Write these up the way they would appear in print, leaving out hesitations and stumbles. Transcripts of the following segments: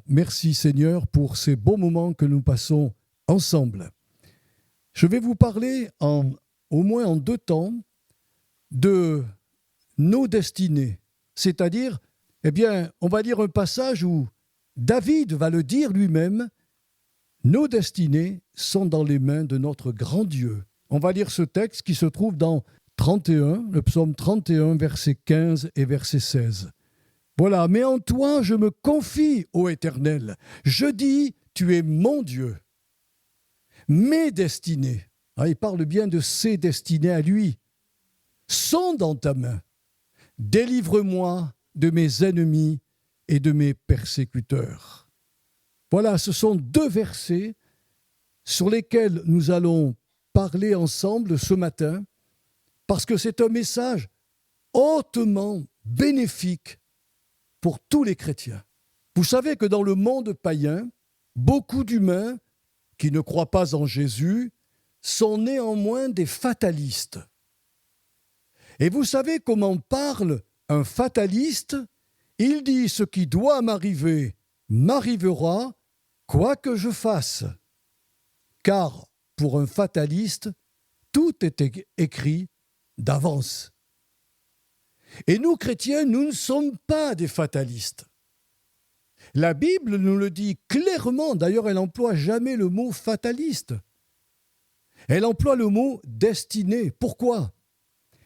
merci Seigneur pour ces beaux moments que nous passons ensemble. Je vais vous parler au moins en 2 temps de nos destinées, c'est-à-dire, on va lire un passage où David va le dire lui-même, nos destinées sont dans les mains de notre grand Dieu. On va lire ce texte qui se trouve dans 31, le psaume 31, versets 15 et verset 16. Voilà, mais en toi je me confie, ô Éternel. Je dis, tu es mon Dieu. Mes destinées, il parle bien de ses destinées à lui, sont dans ta main. Délivre-moi de mes ennemis et de mes persécuteurs. Voilà, ce sont 2 versets sur lesquels nous allons parler ensemble ce matin, parce que c'est un message hautement bénéfique pour tous les chrétiens. Vous savez que dans le monde païen, beaucoup d'humains qui ne croient pas en Jésus sont néanmoins des fatalistes. Et vous savez comment parle un fataliste ? Il dit « ce qui doit m'arriver m'arrivera, quoi que je fasse ». Car pour un fataliste, tout est écrit d'avance. Et nous, chrétiens, nous ne sommes pas des fatalistes. La Bible nous le dit clairement, d'ailleurs elle n'emploie jamais le mot fataliste. Elle emploie le mot destiné. Pourquoi ?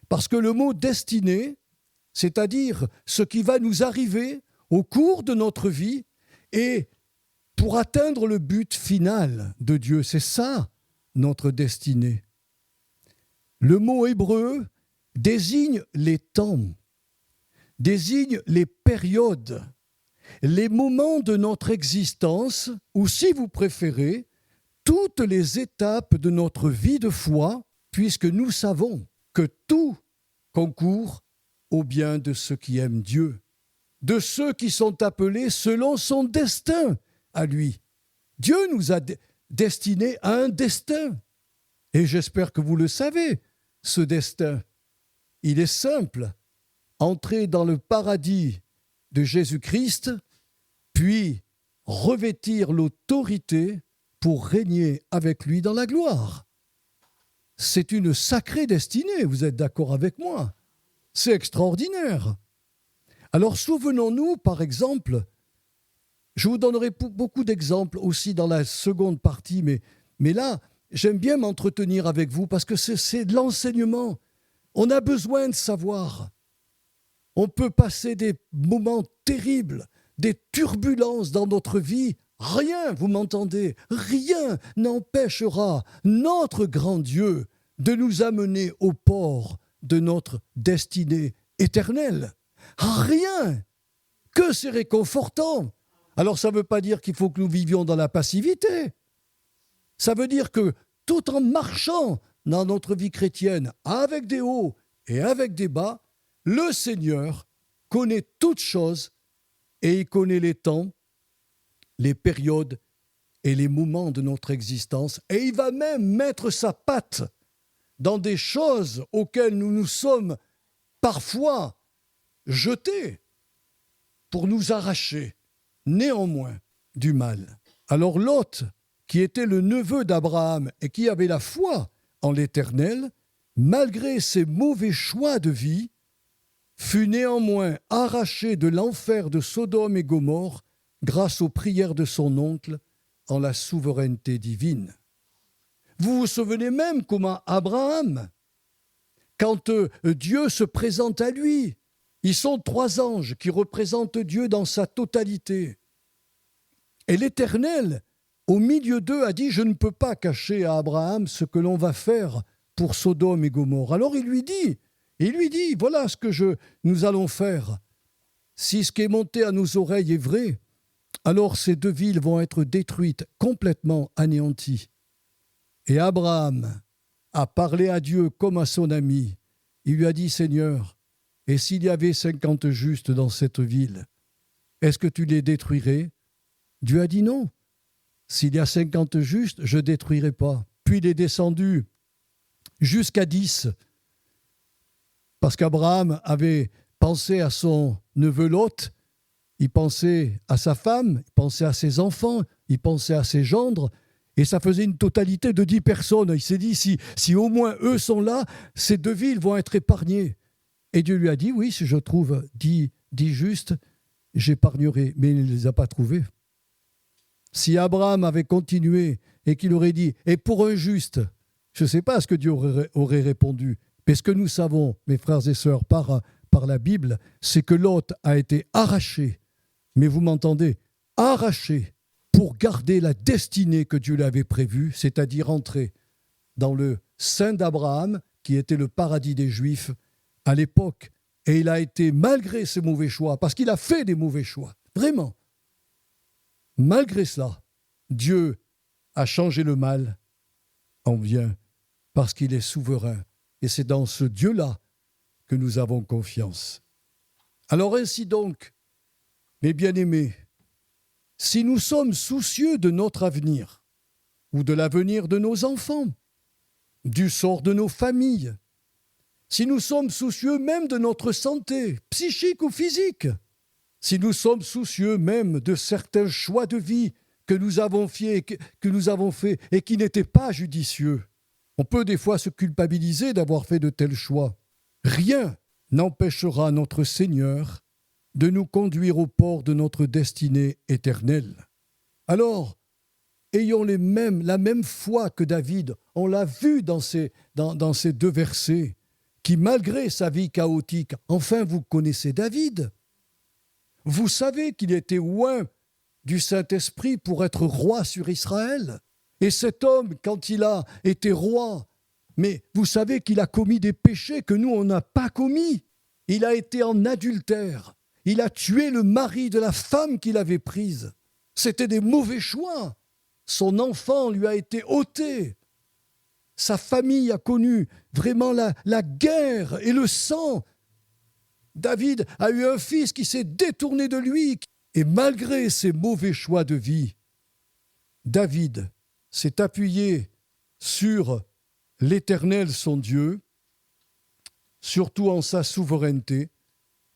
Parce que le mot destiné, c'est-à-dire ce qui va nous arriver au cours de notre vie et pour atteindre le but final de Dieu, c'est ça notre destinée. Le mot hébreu désigne les temps, désigne les périodes, les moments de notre existence, ou si vous préférez, toutes les étapes de notre vie de foi, puisque nous savons que tout concourt au bien de ceux qui aiment Dieu, de ceux qui sont appelés selon son destin à lui. Dieu nous a destinés à un destin, et j'espère que vous le savez, ce destin. Il est simple, entrer dans le paradis de Jésus-Christ, puis revêtir l'autorité pour régner avec lui dans la gloire. C'est une sacrée destinée, vous êtes d'accord avec moi ? C'est extraordinaire. Alors souvenons-nous, par exemple, je vous donnerai beaucoup d'exemples aussi dans la seconde partie, mais là, j'aime bien m'entretenir avec vous parce que c'est de l'enseignement. On a besoin de savoir. On peut passer des moments terribles, des turbulences dans notre vie. Rien, vous m'entendez, rien n'empêchera notre grand Dieu de nous amener au port de notre destinée éternelle. Rien. Que c'est réconfortant. Alors ça ne veut pas dire qu'il faut que nous vivions dans la passivité. Ça veut dire que tout en marchant dans notre vie chrétienne, avec des hauts et avec des bas, le Seigneur connaît toutes choses et il connaît les temps, les périodes et les moments de notre existence. Et il va même mettre sa patte dans des choses auxquelles nous nous sommes parfois jetés pour nous arracher néanmoins du mal. Alors Lot, qui était le neveu d'Abraham et qui avait la foi en l'Éternel, malgré ses mauvais choix de vie, fut néanmoins arraché de l'enfer de Sodome et Gomorrhe grâce aux prières de son oncle en la souveraineté divine. Vous vous souvenez même comment Abraham, quand Dieu se présente à lui, ils sont 3 anges qui représentent Dieu dans sa totalité. Et l'Éternel, au milieu d'eux, a dit « Je ne peux pas cacher à Abraham ce que l'on va faire pour Sodome et Gomorrhe. » Alors il lui dit « Voilà ce que nous allons faire. Si ce qui est monté à nos oreilles est vrai, alors ces 2 villes vont être détruites, complètement anéanties. » Et Abraham a parlé à Dieu comme à son ami. Il lui a dit « Seigneur, et s'il y avait 50 justes dans cette ville, est-ce que tu les détruirais ?» Dieu a dit non. S'il y a 50 justes, je ne détruirai pas. Puis il est descendu jusqu'à 10, parce qu'Abraham avait pensé à son neveu Lot, il pensait à sa femme, il pensait à ses enfants, il pensait à ses gendres, et ça faisait une totalité de 10 personnes. Il s'est dit, si au moins eux sont là, ces 2 villes vont être épargnées. Et Dieu lui a dit, oui, si je trouve 10 justes, j'épargnerai. Mais il ne les a pas trouvés. Si Abraham avait continué et qu'il aurait dit, et pour un juste, je ne sais pas ce que Dieu aurait répondu, mais ce que nous savons, mes frères et sœurs, par la Bible, c'est que Lot a été arraché, mais vous m'entendez, arraché pour garder la destinée que Dieu lui avait prévue, c'est-à-dire entrer dans le sein d'Abraham, qui était le paradis des Juifs à l'époque. Et il a été, malgré ses mauvais choix, parce qu'il a fait des mauvais choix, vraiment, malgré cela, Dieu a changé le mal en bien, parce qu'il est souverain. Et c'est dans ce Dieu-là que nous avons confiance. Alors ainsi donc, mes bien-aimés, si nous sommes soucieux de notre avenir, ou de l'avenir de nos enfants, du sort de nos familles, si nous sommes soucieux même de notre santé, psychique ou physique, si nous sommes soucieux même de certains choix de vie que nous avons faits et qui n'étaient pas judicieux, on peut des fois se culpabiliser d'avoir fait de tels choix. Rien n'empêchera notre Seigneur de nous conduire au port de notre destinée éternelle. Alors, ayons la même foi que David. On l'a vu dans ces 2 versets, qui malgré sa vie chaotique, enfin vous connaissez David. Vous savez qu'il était oint du Saint-Esprit pour être roi sur Israël. Et cet homme, quand il a été roi, mais vous savez qu'il a commis des péchés que nous, on n'a pas commis. Il a été en adultère. Il a tué le mari de la femme qu'il avait prise. C'était des mauvais choix. Son enfant lui a été ôté. Sa famille a connu vraiment la guerre et le sang. David a eu un fils qui s'est détourné de lui. Et malgré ses mauvais choix de vie, David s'est appuyé sur l'Éternel, son Dieu, surtout en sa souveraineté.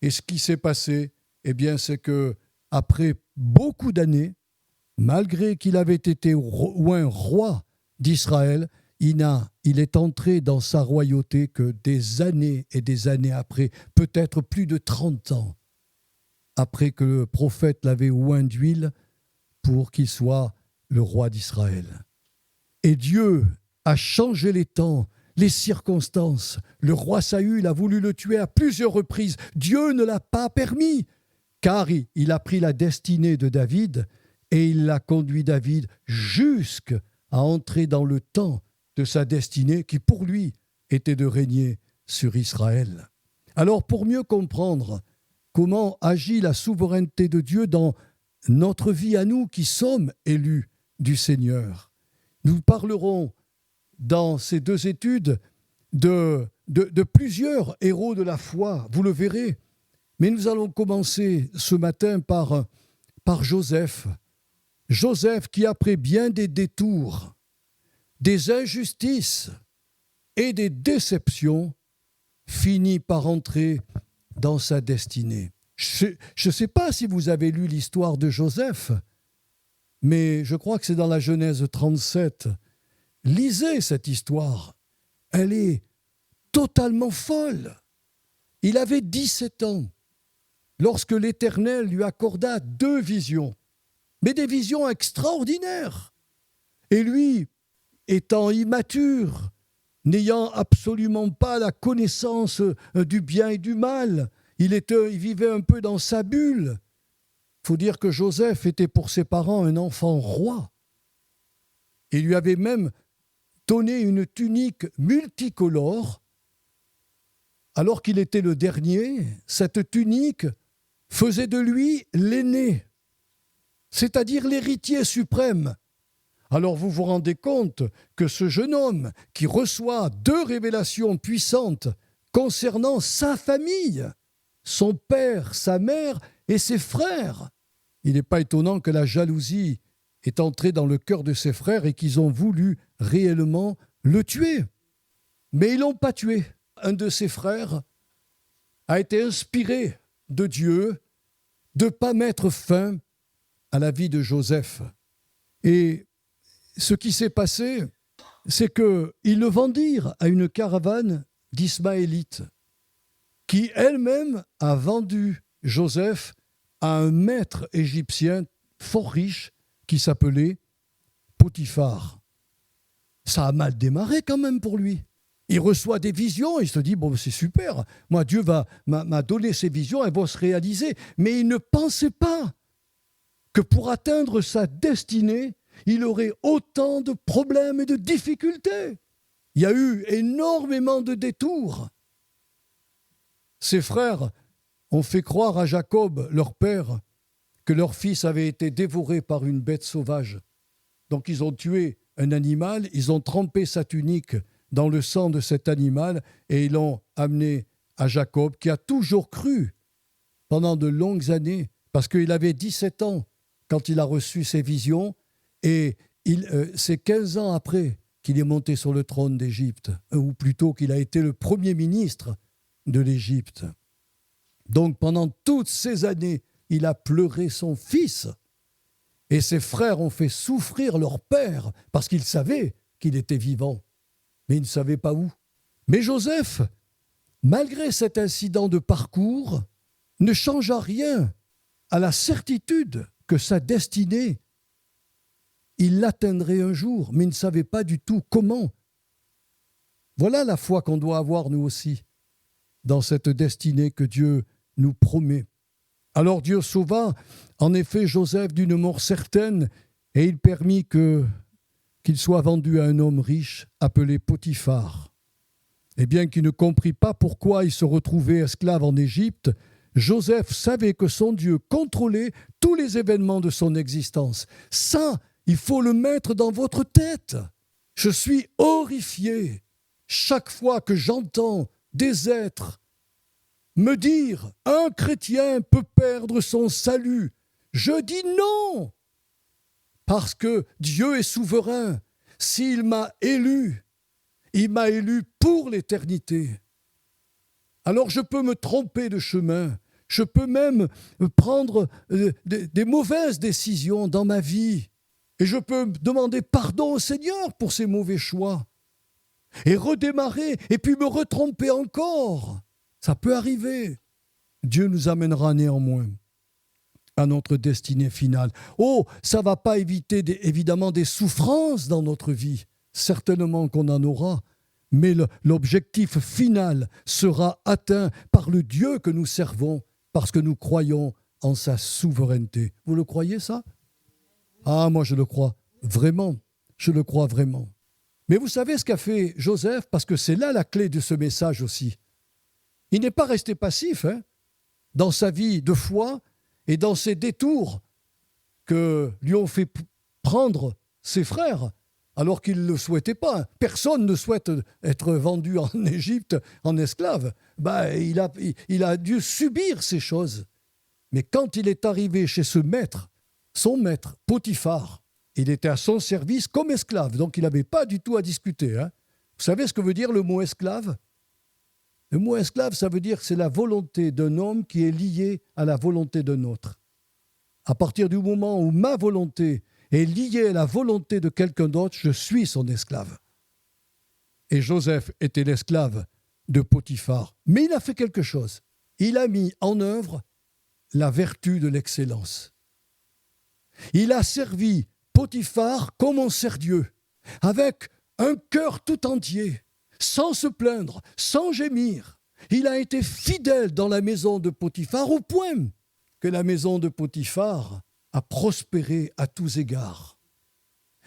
Et ce qui s'est passé, eh bien, c'est que après beaucoup d'années, malgré qu'il avait été oint roi d'Israël, il est entré dans sa royauté que des années et des années après, peut-être plus de 30 ans, après que le prophète l'avait oint d'huile pour qu'il soit le roi d'Israël. Et Dieu a changé les temps, les circonstances. Le roi Saül a voulu le tuer à plusieurs reprises. Dieu ne l'a pas permis, car il a pris la destinée de David et il a conduit David jusqu'à entrer dans le temps de sa destinée qui, pour lui, était de régner sur Israël. Alors, pour mieux comprendre comment agit la souveraineté de Dieu dans notre vie à nous qui sommes élus du Seigneur, nous parlerons dans ces 2 études de plusieurs héros de la foi, vous le verrez. Mais nous allons commencer ce matin par Joseph. Joseph qui, après bien des détours, des injustices et des déceptions, finit par entrer dans sa destinée. Je ne sais pas si vous avez lu l'histoire de Joseph, mais je crois que c'est dans la Genèse 37. Lisez cette histoire. Elle est totalement folle. Il avait 17 ans lorsque l'Éternel lui accorda 2 visions, mais des visions extraordinaires. Et lui, étant immature, n'ayant absolument pas la connaissance du bien et du mal, il vivait un peu dans sa bulle. Il faut dire que Joseph était pour ses parents un enfant roi. Il lui avait même donné une tunique multicolore. Alors qu'il était le dernier, cette tunique faisait de lui l'aîné, c'est-à-dire l'héritier suprême. Alors vous vous rendez compte que ce jeune homme qui reçoit 2 révélations puissantes concernant sa famille, son père, sa mère et ses frères, il n'est pas étonnant que la jalousie est entrée dans le cœur de ses frères et qu'ils ont voulu réellement le tuer. Mais ils ne l'ont pas tué. Un de ses frères a été inspiré de Dieu de ne pas mettre fin à la vie de Joseph. Et ce qui s'est passé, c'est qu'ils le vendirent à une caravane d'Ismaélites qui elle-même a vendu Joseph à un maître égyptien fort riche qui s'appelait Potiphar. Ça a mal démarré quand même pour lui. Il reçoit des visions, il se dit, bon, c'est super, moi Dieu m'a donné ces visions, elles vont se réaliser. Mais il ne pensait pas que pour atteindre sa destinée, il aurait autant de problèmes et de difficultés. Il y a eu énormément de détours. Ses frères ont fait croire à Jacob, leur père, que leur fils avait été dévoré par une bête sauvage. Donc ils ont tué un animal, ils ont trempé sa tunique dans le sang de cet animal et ils l'ont amené à Jacob, qui a toujours cru pendant de longues années, parce qu'il avait 17 ans quand il a reçu ces visions, et c'est 15 ans après qu'il est monté sur le trône d'Égypte, ou plutôt qu'il a été le premier ministre de l'Égypte. Donc pendant toutes ces années, il a pleuré son fils, et ses frères ont fait souffrir leur père, parce qu'ils savaient qu'il était vivant, mais ils ne savaient pas où. Mais Joseph, malgré cet incident de parcours, ne changea rien à la certitude que sa destinée, il l'atteindrait un jour, mais il ne savait pas du tout comment. Voilà la foi qu'on doit avoir nous aussi, dans cette destinée que Dieu nous promet. Alors Dieu sauva en effet Joseph d'une mort certaine, et il permit qu'il soit vendu à un homme riche appelé Potiphar. Et bien qu'il ne comprit pas pourquoi il se retrouvait esclave en Égypte, Joseph savait que son Dieu contrôlait tous les événements de son existence. Ça, il faut le mettre dans votre tête. Je suis horrifié chaque fois que j'entends des êtres me dire « Un chrétien peut perdre son salut ». Je dis non, parce que Dieu est souverain. S'il m'a élu, il m'a élu pour l'éternité. Alors je peux me tromper de chemin, je peux même prendre des mauvaises décisions dans ma vie, et je peux demander pardon au Seigneur pour ces mauvais choix, et redémarrer, et puis me retromper encore. Ça peut arriver. Dieu nous amènera néanmoins à notre destinée finale. Oh, ça ne va pas éviter évidemment des souffrances dans notre vie. Certainement qu'on en aura, mais l'objectif final sera atteint par le Dieu que nous servons, parce que nous croyons en sa souveraineté. Vous le croyez, ça? Ah, moi je le crois vraiment. Je le crois vraiment. Mais vous savez ce qu'a fait Joseph? Parce que c'est là la clé de ce message aussi. Il n'est pas resté passif dans sa vie de foi et dans ses détours que lui ont fait prendre ses frères, alors qu'il ne le souhaitait pas. Personne ne souhaite être vendu en Égypte en esclave. Il a dû subir ces choses. Mais quand il est arrivé chez ce maître, son maître, Potiphar, il était à son service comme esclave, donc il n'avait pas du tout à discuter. Vous savez ce que veut dire le mot esclave? Le mot esclave, ça veut dire que c'est la volonté d'un homme qui est liée à la volonté d'un autre. À partir du moment où ma volonté est liée à la volonté de quelqu'un d'autre, je suis son esclave. Et Joseph était l'esclave de Potiphar. Mais il a fait quelque chose. Il a mis en œuvre la vertu de l'excellence. Il a servi Potiphar comme on sert Dieu, avec un cœur tout entier, sans se plaindre, sans gémir. Il a été fidèle dans la maison de Potiphar au point que la maison de Potiphar a prospéré à tous égards.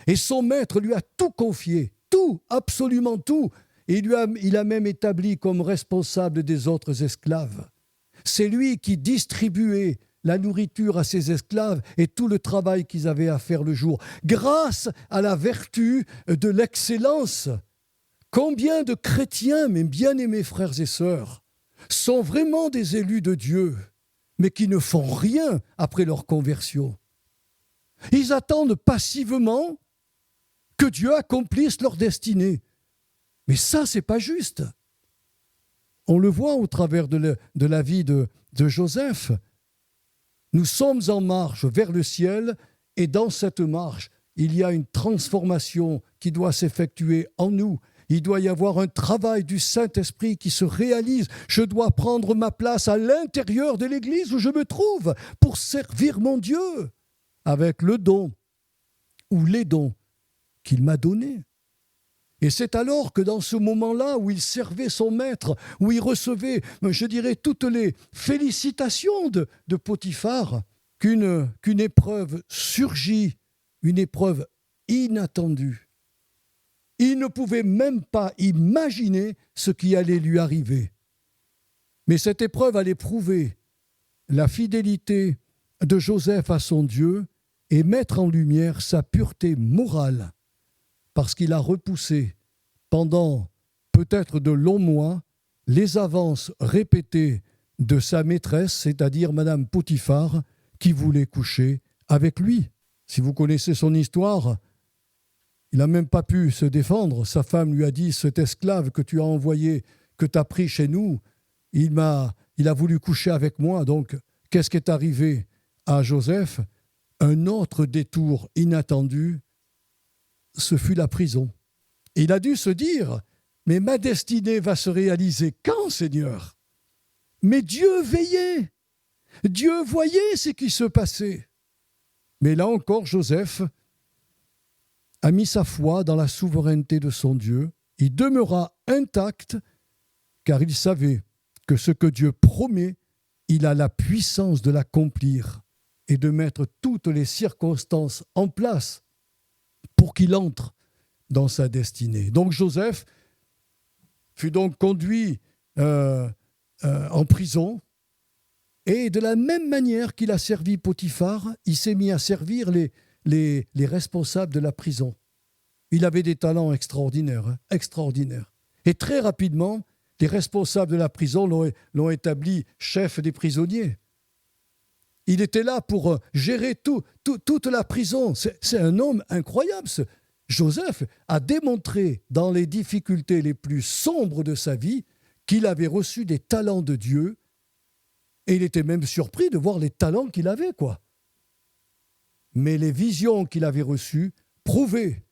Et son maître lui a tout confié, tout, absolument tout. Et il a même établi comme responsable des autres esclaves. C'est lui qui distribuait la nourriture à ses esclaves et tout le travail qu'ils avaient à faire le jour, grâce à la vertu de l'excellence. Combien de chrétiens, mes bien-aimés frères et sœurs, sont vraiment des élus de Dieu, mais qui ne font rien après leur conversion. Ils attendent passivement que Dieu accomplisse leur destinée. Mais ça, c'est pas juste. On le voit au travers de la vie de Joseph. Nous sommes en marche vers le ciel et dans cette marche, il y a une transformation qui doit s'effectuer en nous. Il doit y avoir un travail du Saint-Esprit qui se réalise. Je dois prendre ma place à l'intérieur de l'Église où je me trouve pour servir mon Dieu avec le don ou les dons qu'il m'a donnés. Et c'est alors que dans ce moment-là où il servait son maître, où il recevait, je dirais, toutes les félicitations de Potiphar, qu'une épreuve surgit, une épreuve inattendue. Il ne pouvait même pas imaginer ce qui allait lui arriver. Mais cette épreuve allait prouver la fidélité de Joseph à son Dieu et mettre en lumière sa pureté morale, parce qu'il a repoussé pendant peut-être de longs mois les avances répétées de sa maîtresse, c'est-à-dire Madame Potiphar, qui voulait coucher avec lui. Si vous connaissez son histoire, il n'a même pas pu se défendre. Sa femme lui a dit « Cet esclave que tu as envoyé, que tu as pris chez nous, il a voulu coucher avec moi. » Donc, qu'est-ce qui est arrivé à Joseph ? Un autre détour inattendu, ce fut la prison. Et il a dû se dire « Mais ma destinée va se réaliser quand, Seigneur ?» Mais Dieu veillait. Dieu voyait ce qui se passait. Mais là encore, Joseph a mis sa foi dans la souveraineté de son Dieu. Il demeura intact car il savait que ce que Dieu promet, il a la puissance de l'accomplir et de mettre toutes les circonstances en place pour qu'il entre dans sa destinée. Donc Joseph fut donc conduit en prison et de la même manière qu'il a servi Potiphar, il s'est mis à servir les responsables de la prison. Il avait des talents extraordinaires, extraordinaires. Et très rapidement, les responsables de la prison l'ont établi chef des prisonniers. Il était là pour gérer toute la prison. C'est un homme incroyable. Joseph a démontré dans les difficultés les plus sombres de sa vie qu'il avait reçu des talents de Dieu. Et il était même surpris de voir les talents qu'il avait, quoi. Mais les visions qu'il avait reçues prouvaient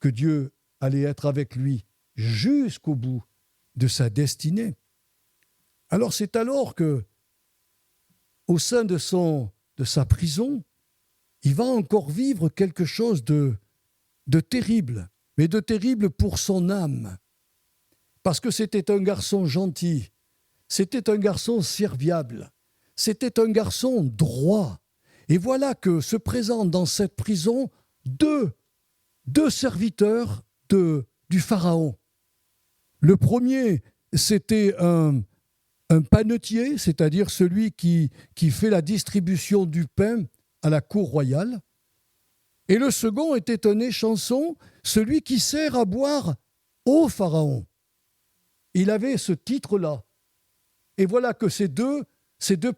que Dieu allait être avec lui jusqu'au bout de sa destinée. Alors c'est alors que, au sein de sa prison, il va encore vivre quelque chose de terrible, mais de terrible pour son âme. Parce que c'était un garçon gentil, c'était un garçon serviable, c'était un garçon droit. Et voilà que se présentent dans cette prison deux serviteurs du Pharaon. Le premier, c'était un panetier, c'est-à-dire celui qui fait la distribution du pain à la cour royale. Et le second était un échanson, celui qui sert à boire au Pharaon. Il avait ce titre-là. Et voilà que ces deux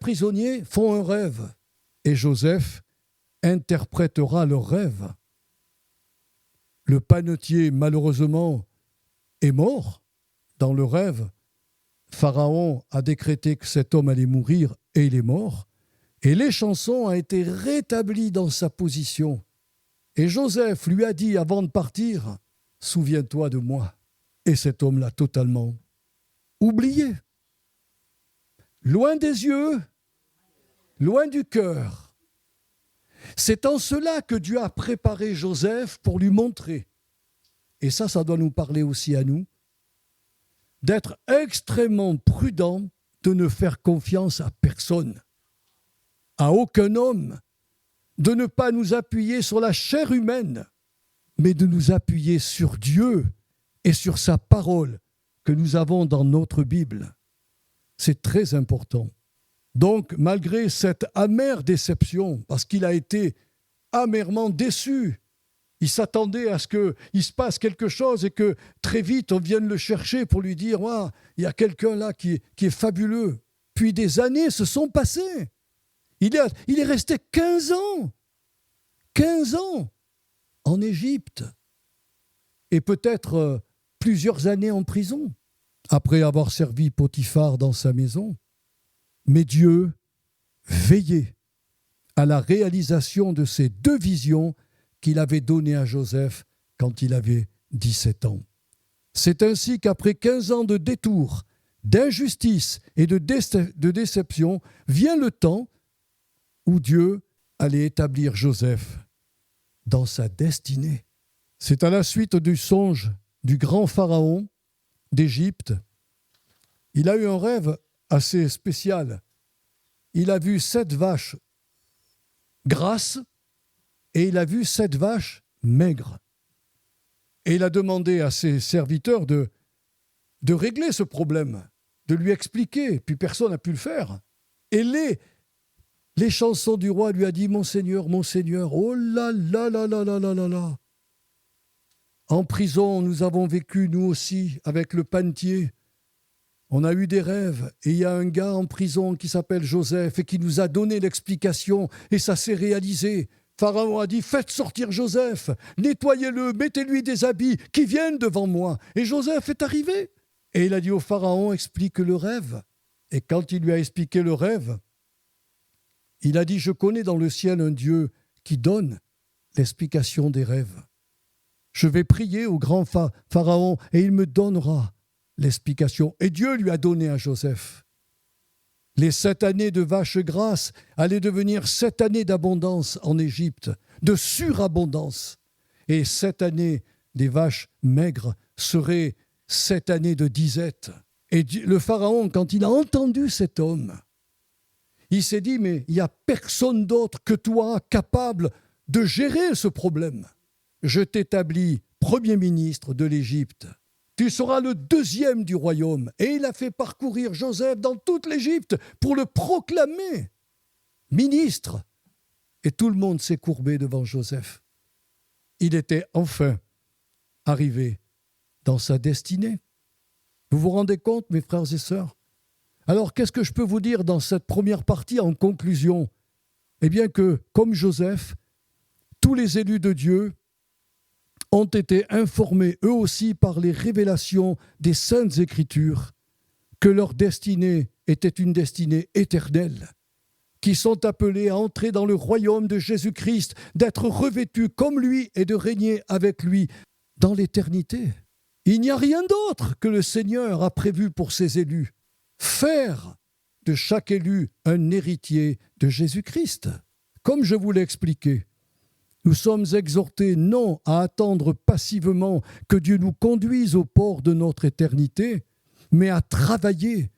prisonniers font un rêve. Et Joseph interprétera le rêve. Le panetier, malheureusement, est mort dans le rêve. Pharaon a décrété que cet homme allait mourir et il est mort. Et l'échanson a été rétabli dans sa position. Et Joseph lui a dit avant de partir, « Souviens-toi de moi. » Et cet homme l'a totalement oublié. Loin des yeux, loin du cœur. C'est en cela que Dieu a préparé Joseph pour lui montrer, et ça doit nous parler aussi à nous, d'être extrêmement prudent, de ne faire confiance à personne, à aucun homme, de ne pas nous appuyer sur la chair humaine, mais de nous appuyer sur Dieu et sur sa parole que nous avons dans notre Bible. C'est très important. Donc, malgré cette amère déception, parce qu'il a été amèrement déçu, il s'attendait à ce qu'il se passe quelque chose et que très vite on vienne le chercher pour lui dire ah, il y a quelqu'un là qui est fabuleux. Puis des années se sont passées. Il est resté 15 ans en Égypte et peut-être plusieurs années en prison après avoir servi Potiphar dans sa maison. Mais Dieu veillait à la réalisation de ces 2 visions qu'il avait données à Joseph quand il avait 17 ans. C'est ainsi qu'après 15 ans de détours, d'injustice et de déception, vient le temps où Dieu allait établir Joseph dans sa destinée. C'est à la suite du songe du grand pharaon d'Égypte. Il a eu un rêve assez spécial. Il a vu 7 vaches grasses et il a vu 7 vaches maigres. Et il a demandé à ses serviteurs de régler ce problème, de lui expliquer, puis personne n'a pu le faire. Et les chansons du roi lui a dit « Mon Seigneur, oh là là là là là là là là !» En prison, nous avons vécu, nous aussi, avec le panetier. On a eu des rêves, et il y a un gars en prison qui s'appelle Joseph et qui nous a donné l'explication, et ça s'est réalisé. Pharaon a dit « Faites sortir Joseph, nettoyez-le, mettez-lui des habits qui viennent devant moi. » Et Joseph est arrivé. Et il a dit au Pharaon « Explique le rêve. » Et quand il lui a expliqué le rêve, il a dit « Je connais dans le ciel un Dieu qui donne l'explication des rêves. Je vais prier au grand Pharaon et il me donnera l'explication. » Et Dieu lui a donné à Joseph. Les 7 années de vaches grasses allaient devenir 7 années d'abondance en Égypte, de surabondance. Et 7 années des vaches maigres seraient 7 années de disette. Et le Pharaon, quand il a entendu cet homme, il s'est dit, mais il n'y a personne d'autre que toi capable de gérer ce problème. Je t'établis premier ministre de l'Égypte. Tu seras le 2e du royaume. Et il a fait parcourir Joseph dans toute l'Égypte pour le proclamer ministre. Et tout le monde s'est courbé devant Joseph. Il était enfin arrivé dans sa destinée. Vous vous rendez compte, mes frères et sœurs? Alors, qu'est-ce que je peux vous dire dans cette première partie en conclusion? Eh bien que, comme Joseph, tous les élus de Dieu ont été informés eux aussi par les révélations des Saintes Écritures que leur destinée était une destinée éternelle, qui sont appelés à entrer dans le royaume de Jésus-Christ, d'être revêtus comme lui et de régner avec lui dans l'éternité. Il n'y a rien d'autre que le Seigneur a prévu pour ses élus. Faire de chaque élu un héritier de Jésus-Christ. Comme je vous l'ai expliqué, nous sommes exhortés non à attendre passivement que Dieu nous conduise au port de notre éternité, mais à travailler,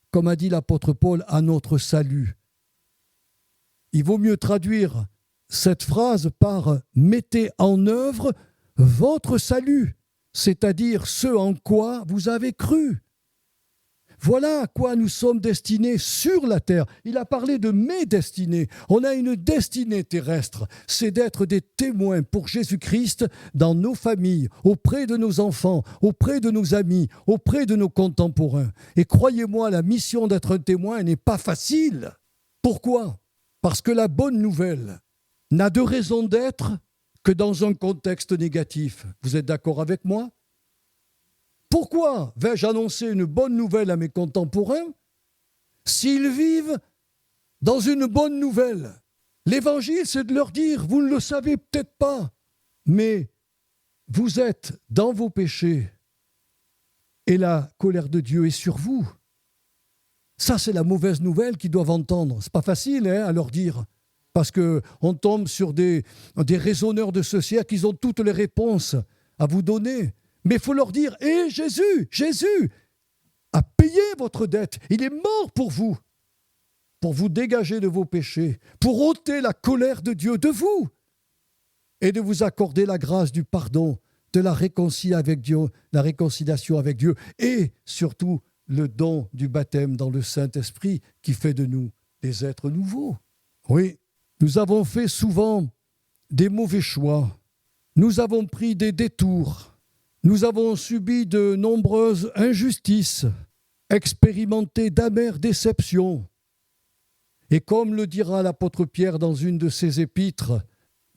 comme a dit l'apôtre Paul, à notre salut. Il vaut mieux traduire cette phrase par « mettez en œuvre votre salut », c'est-à-dire ce en quoi vous avez cru. Voilà à quoi nous sommes destinés sur la terre. Il a parlé de mes destinées. On a une destinée terrestre. C'est d'être des témoins pour Jésus-Christ dans nos familles, auprès de nos enfants, auprès de nos amis, auprès de nos contemporains. Et croyez-moi, la mission d'être un témoin n'est pas facile. Pourquoi? Parce que la bonne nouvelle n'a de raison d'être que dans un contexte négatif. Vous êtes d'accord avec moi? Pourquoi vais-je annoncer une bonne nouvelle à mes contemporains s'ils vivent dans une bonne nouvelle? L'évangile, c'est de leur dire, vous ne le savez peut-être pas, mais vous êtes dans vos péchés et la colère de Dieu est sur vous. Ça, c'est la mauvaise nouvelle qu'ils doivent entendre. C'est pas facile à leur dire, parce qu'on tombe sur des raisonneurs de ce siècle qui ont toutes les réponses à vous donner. Mais il faut leur dire, Jésus a payé votre dette. Il est mort pour vous dégager de vos péchés, pour ôter la colère de Dieu de vous et de vous accorder la grâce du pardon, de la réconciliation avec Dieu et surtout le don du baptême dans le Saint-Esprit qui fait de nous des êtres nouveaux. Oui, nous avons fait souvent des mauvais choix. Nous avons pris des détours. Nous avons subi de nombreuses injustices, expérimenté d'amères déceptions. Et comme le dira l'apôtre Pierre dans une de ses épîtres,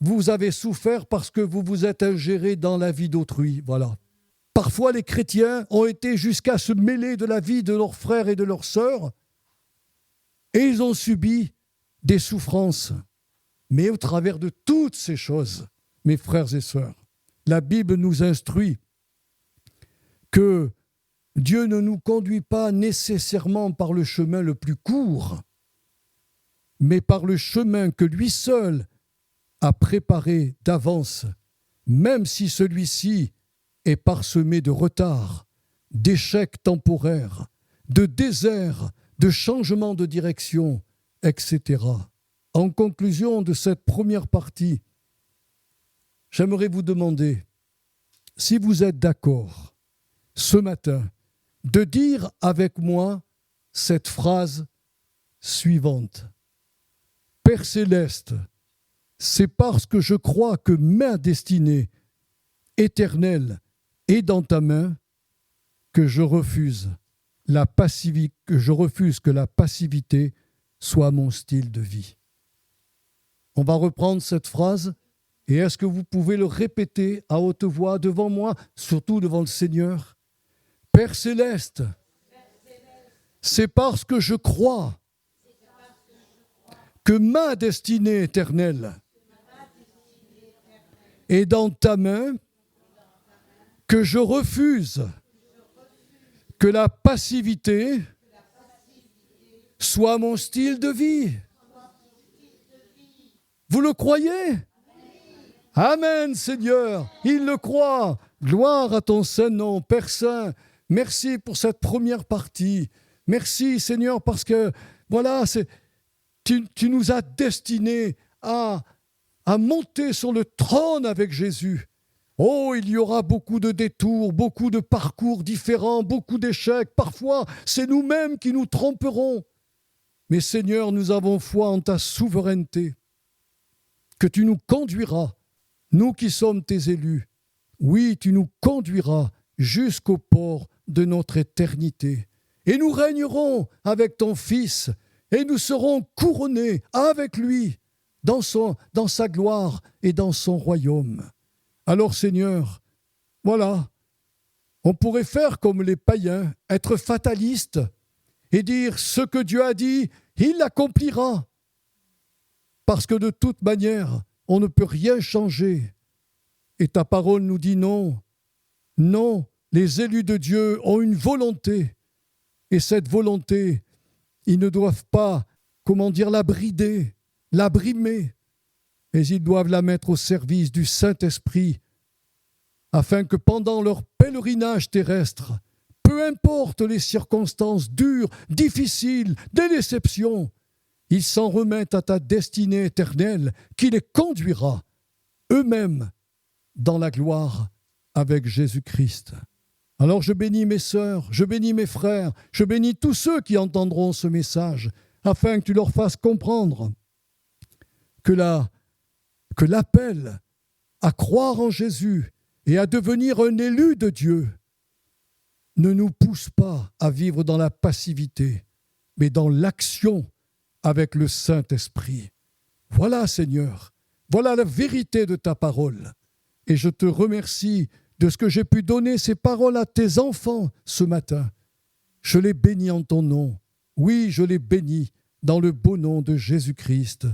vous avez souffert parce que vous vous êtes ingéré dans la vie d'autrui. Voilà. Parfois, les chrétiens ont été jusqu'à se mêler de la vie de leurs frères et de leurs sœurs, et ils ont subi des souffrances. Mais au travers de toutes ces choses, mes frères et sœurs, la Bible nous instruit que Dieu ne nous conduit pas nécessairement par le chemin le plus court, mais par le chemin que lui seul a préparé d'avance, même si celui-ci est parsemé de retards, d'échecs temporaires, de déserts, de changements de direction, etc. En conclusion de cette première partie, j'aimerais vous demander si vous êtes d'accord ce matin de dire avec moi cette phrase suivante. Père céleste, c'est parce que je crois que ma destinée éternelle est dans ta main que je refuse que la passivité soit mon style de vie. On va reprendre cette phrase et est-ce que vous pouvez le répéter à haute voix devant moi, surtout devant le Seigneur? Père céleste, c'est parce que je crois que ma destinée éternelle est dans ta main, que je refuse que la passivité soit mon style de vie. Vous le croyez? Amen, Seigneur. Il le croit. Gloire à ton saint nom, Père Saint. Merci pour cette première partie. Merci, Seigneur, parce que, voilà, tu nous as destinés à monter sur le trône avec Jésus. Oh, il y aura beaucoup de détours, beaucoup de parcours différents, beaucoup d'échecs. Parfois, c'est nous-mêmes qui nous tromperons. Mais Seigneur, nous avons foi en ta souveraineté, que tu nous conduiras, nous qui sommes tes élus. Oui, tu nous conduiras jusqu'au port de notre éternité. Et nous régnerons avec ton Fils, et nous serons couronnés avec lui dans sa gloire et dans son royaume. Alors Seigneur, voilà, on pourrait faire comme les païens, être fataliste et dire ce que Dieu a dit, il l'accomplira. Parce que de toute manière, on ne peut rien changer. Et ta parole nous dit non. Non, les élus de Dieu ont une volonté. Et cette volonté, ils ne doivent pas, la brider, la brimer. Mais ils doivent la mettre au service du Saint-Esprit, afin que pendant leur pèlerinage terrestre, peu importe les circonstances dures, difficiles, des déceptions, ils s'en remettent à ta destinée éternelle qui les conduira eux-mêmes dans la gloire avec Jésus-Christ. Alors je bénis mes sœurs, je bénis mes frères, je bénis tous ceux qui entendront ce message, afin que tu leur fasses comprendre que l'appel à croire en Jésus et à devenir un élu de Dieu ne nous pousse pas à vivre dans la passivité, mais dans l'action avec le Saint-Esprit. Voilà, Seigneur, voilà la vérité de ta parole. Et je te remercie de ce que j'ai pu donner ces paroles à tes enfants ce matin. Je les bénis en ton nom. Oui, je les bénis dans le beau nom de Jésus-Christ.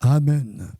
Amen.